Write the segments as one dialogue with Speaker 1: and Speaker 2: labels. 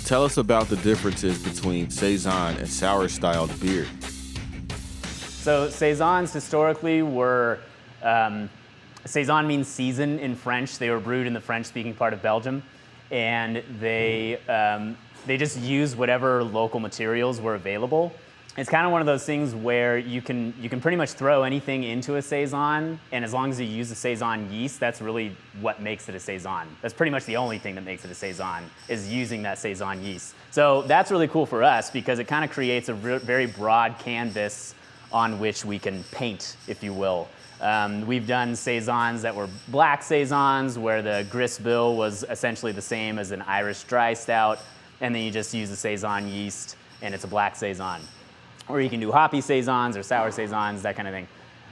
Speaker 1: Tell us about the differences between Saison and Sour styled beer.
Speaker 2: So Saisons historically were, Saison means season in French. They were brewed in the French-speaking part of Belgium, and they just used whatever local materials were available. It's kind of one of those things where you can pretty much throw anything into a Saison, and as long as you use the Saison yeast, that's really what makes it a Saison. That's pretty much the only thing that makes it a Saison, is using that Saison yeast. So that's really cool for us because it kind of creates a very broad canvas on which we can paint, if you will. We've done Saisons that were black Saisons, where the grist bill was essentially the same as an Irish dry stout, and then you just use the Saison yeast, and it's a black Saison. Or you can do hoppy Saisons or sour Saisons, that kind of thing.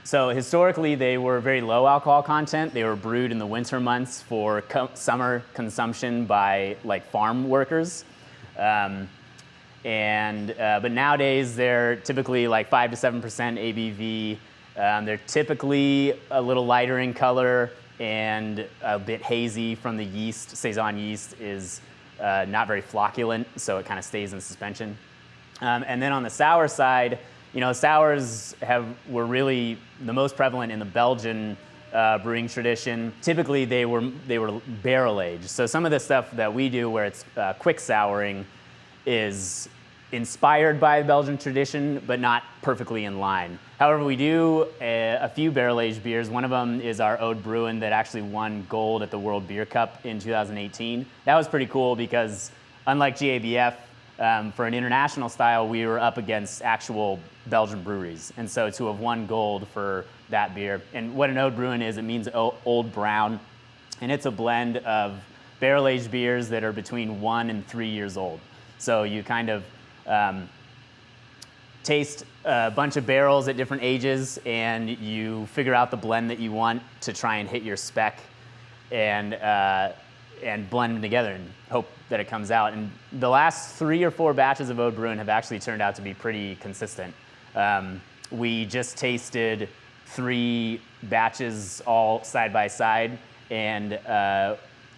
Speaker 2: So historically, they were very low alcohol content. They were brewed in the winter months for summer consumption by like farm workers. But nowadays, they're typically like 5 to 7% ABV. They're typically a little lighter in color and a bit hazy from the yeast. Saison yeast is not very flocculent, so it kind of stays in suspension. And then on the sour side, sours were really the most prevalent in the Belgian brewing tradition. Typically, they were barrel aged. So some of the stuff that we do, where it's quick souring, is inspired by the Belgian tradition, but not perfectly in line. However, we do a few barrel aged beers. One of them is our Ode Bruin that actually won gold at the World Beer Cup in 2018. That was pretty cool because, unlike GABF, for an international style, we were up against actual Belgian breweries. And so to have won gold for that beer, and what an Ode Bruin is, it means old brown. And it's a blend of barrel-aged beers that are between 1 and 3 years old. So you kind of taste a bunch of barrels at different ages, and you figure out the blend that you want to try and hit your spec, and blend them together and hope that it comes out. And the last 3 or 4 batches of Ode Bruin have actually turned out to be pretty consistent. We just tasted 3 batches all side by side, and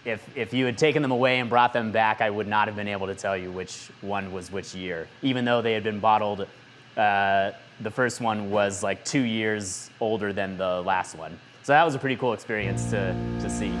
Speaker 2: if you had taken them away and brought them back, I would not have been able to tell you which one was which year, even though they had been bottled. The first one was like 2 years older than the last one. So that was a pretty cool experience to see.